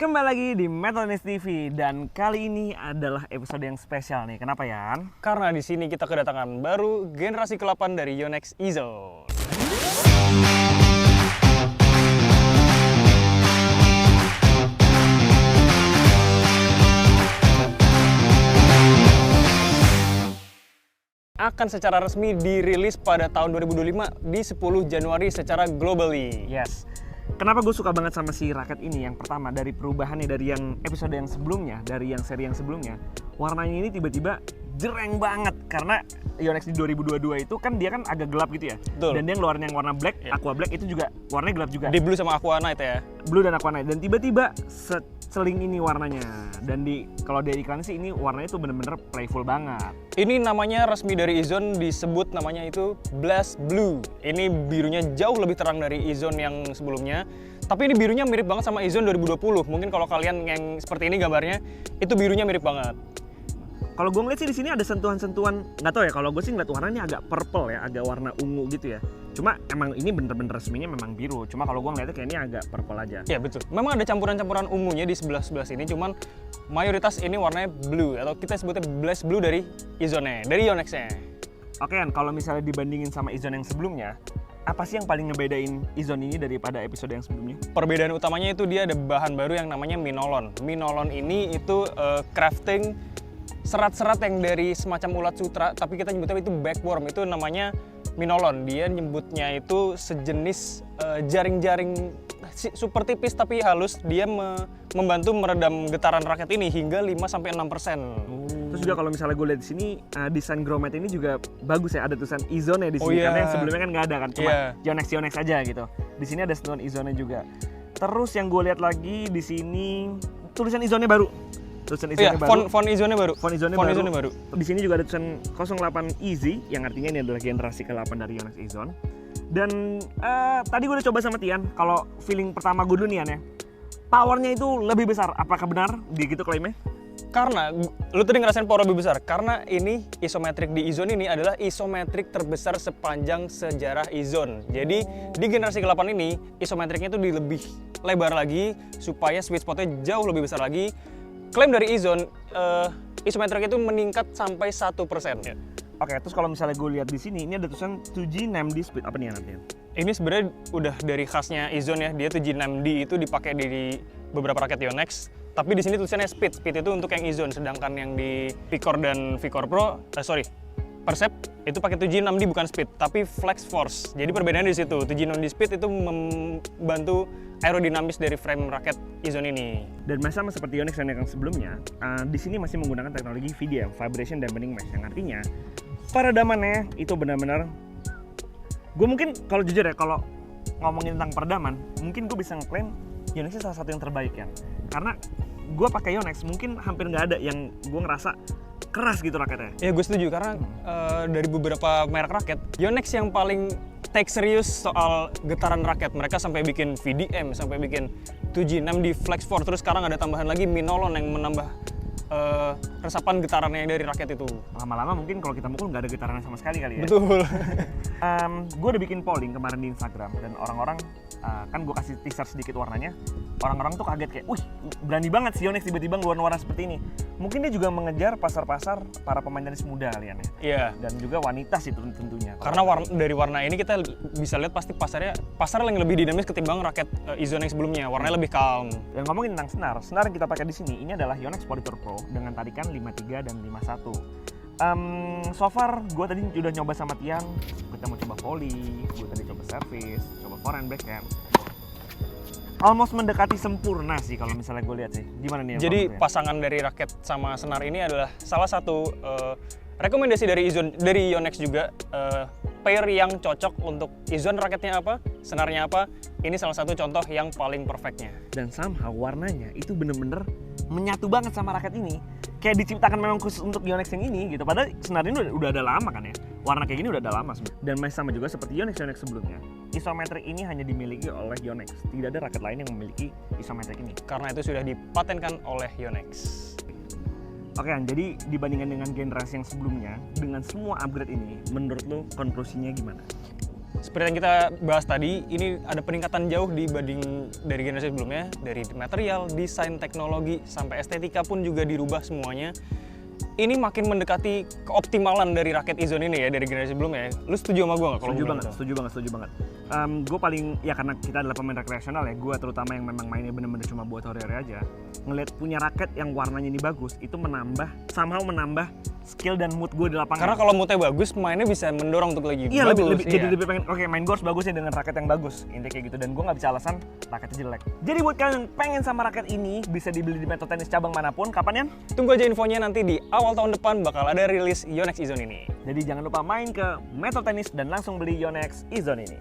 Kembali lagi di Metronis TV dan kali ini adalah episode yang spesial nih. Kenapa Yan? Karena di sini kita kedatangan baru generasi ke-8 dari Yonex Izone. Akan secara resmi dirilis pada tahun 2025 di 10 Januari secara globally. Yes. Kenapa gue suka banget sama si raket ini? Yang pertama dari perubahannya dari yang episode yang sebelumnya, dari yang seri yang sebelumnya, warnanya ini tiba-tiba jereng banget karena Yonex di 2022 itu kan dia kan agak gelap gitu ya. Betul. Dan dia ngeluarin yang warna black, Ya. aqua black itu juga warnanya gelap juga. Di blue sama aqua night ya. Blue dan aqua night dan tiba-tiba seling ini warnanya. Dan kalau dari iklan sih ini warnanya tuh bener-bener playful banget. Ini namanya resmi dari Izone disebut namanya itu Blast Blue. Ini birunya jauh lebih terang dari Izone yang sebelumnya. Tapi ini birunya mirip banget sama Izone 2020. Mungkin kalau kalian yang seperti ini gambarnya, itu birunya mirip banget. Kalau gue ngeliat sih di sini ada sentuhan-sentuhan, nggak tahu ya. Kalau gue sih ngeliat warnanya agak purple ya, agak warna ungu gitu ya. Cuma emang ini bener-bener resminya memang biru. Cuma kalau gue ngeliatnya kayaknya agak purple aja. Ya betul. Memang ada campuran-campuran ungunya di sebelah-sebelah sini. Cuman mayoritas ini warnanya blue atau kita sebutnya Blast Blue dari Izone, dari Yonex-nya. Oke kan, kalau misalnya dibandingin sama Izone yang sebelumnya, apa sih yang paling ngebedain Izone ini daripada episode yang sebelumnya? Perbedaan utamanya itu dia ada bahan baru yang namanya Minolon. Minolon ini itu crafting serat-serat yang dari semacam ulat sutra, tapi kita nyebutnya itu backworm. Itu namanya Minolon. Dia nyebutnya itu sejenis jaring-jaring super tipis tapi halus. Dia membantu meredam getaran raket ini hingga 5-6%. Terus juga kalau misalnya gue lihat di sini desain grommet ini juga bagus ya, ada tulisan Izone ya di sini. Oh, iya. Karena yang sebelumnya kan nggak ada kan, cuma Iya. Yonex aja gitu. Di sini ada sentuhan Izone juga. Terus yang gue lihat lagi di sini tulisan Izone baru. Tulisan Izone Iya, baru. font Izone baru. Font Izone baru. Di sini juga ada tulisan 08 Easy yang artinya ini adalah generasi ke-8 dari Yonex Izone. Dan tadi gue udah coba sama Tian, kalau feeling pertama gue dulu nih Yan ya, powernya itu lebih besar. Apakah benar gitu klaimnya? Karena lu tadi ngerasain power lebih besar. Karena ini isometrik di Izone ini adalah isometrik terbesar sepanjang sejarah Izone. Jadi di generasi ke-8 ini isometriknya itu lebih lebar lagi supaya sweet spotnya jauh lebih besar lagi. Klaim dari Izone, isometrik itu meningkat sampai 1%. Ya. Oke, terus kalau misalnya gue lihat di sini, ini ada tulisan 2G NAMD speed. Apa nih nanti? Ini sebenarnya udah dari khasnya Izone ya. Dia 2G NAMD itu dipakai di beberapa raket Yonex. Tapi di sini tulisannya speed. Speed itu untuk yang Izone, sedangkan yang di Vicor dan Vicor Pro, Percept itu pakai 2G NAMD bukan speed, tapi flex force. Jadi perbedaannya di situ. 2G NAMD speed itu membantu aerodinamis dari frame raket Izone ini. Dan masih sama seperti Yonex yang sebelumnya, di sini masih menggunakan teknologi VDM, Vibration Dampening Mesh, yang artinya peredamannya itu benar-benar, gue mungkin kalau jujur ya, kalau ngomongin tentang peredaman, mungkin gue bisa ngeklaim Yonex salah satu yang terbaik ya. Karena gue pakai Yonex mungkin hampir nggak ada yang gue ngerasa keras gitu raketnya. Ya gue setuju karena dari beberapa merek raket, Yonex yang paling take serius soal getaran raket. Mereka sampai bikin VDM, sampai bikin 2G NAMD Flex Force, terus sekarang ada tambahan lagi Minolon yang menambah resapan getarannya dari raket itu. Lama-lama mungkin kalau kita mukul nggak ada getarannya sama sekali kali ya. Betul. Gue udah bikin polling kemarin di Instagram dan orang-orang kan gue kasih teaser sedikit warnanya, orang-orang tuh kaget kayak, wih berani banget si Yonex tiba-tiba ngeluarin warna seperti ini. Mungkin dia juga mengejar pasar-pasar para pemain tenis muda kalian ya. Iya. Dan juga wanita sih tentunya. Karena dari warna ini kita bisa lihat pasti pasar yang lebih dinamis ketimbang raket Izone yang sebelumnya. Warnanya lebih calm. Dan ngomongin tentang senar yang kita pakai di sini ini adalah Yonex Polytour Pro dengan tarikan 53 dan 51. So far gue tadi udah nyoba sama Tian, kita mau coba volley, gue tadi coba service, coba forehand backhand. Almost mendekati sempurna sih kalau misalnya gue lihat sih. Gimana nih? Jadi pasangan dari raket sama senar ini adalah salah satu rekomendasi dari Yonex juga. Pair yang cocok untuk Izone raketnya apa, senarnya apa. Ini salah satu contoh yang paling perfectnya. Dan somehow warnanya itu bener-bener menyatu banget sama raket ini. Kayak diciptakan memang khusus untuk Yonex yang ini gitu. Padahal senar ini udah ada lama kan ya. Warna kayak gini udah ada lama sebenarnya. Dan masih sama juga seperti Yonex sebelumnya. Isometrik ini hanya dimiliki oleh Yonex. Tidak ada raket lain yang memiliki isometrik ini. Karena itu sudah dipatenkan oleh Yonex. Oke, jadi dibandingkan dengan generasi yang sebelumnya, dengan semua upgrade ini, menurut lo konklusinya gimana? seperti yang kita bahas tadi, ini ada peningkatan jauh dibanding dari generasi sebelumnya, dari material, desain, teknologi, sampai estetika pun juga dirubah semuanya. Ini makin mendekati keoptimalan dari raket Izone ini ya, dari generasi sebelumnya. Lu setuju sama gue nggak? Setuju banget, setuju banget. Gue paling, ya karena kita adalah pemain rekreasional ya, gue terutama yang memang mainnya bener-bener cuma buat hore-hore aja, ngeliat punya raket yang warnanya ini bagus, itu menambah skill dan mood gue di lapangan. Karena kalau moodnya bagus, pemainnya bisa mendorong untuk lagi iya, bagus. jadi lebih pengen, oke, main gue harus bagus ya dengan raket yang bagus, intinya kayak gitu. Dan gue nggak bisa alasan raketnya jelek. Jadi buat kalian yang pengen sama raket ini, bisa dibeli di Metro Tennis cabang manapun. Kapan, Yan? Tunggu aja infonya, nanti di awal tahun depan bakal ada rilis Yonex Izone ini. Jadi jangan lupa main ke Metro Tennis dan langsung beli Yonex Izone ini.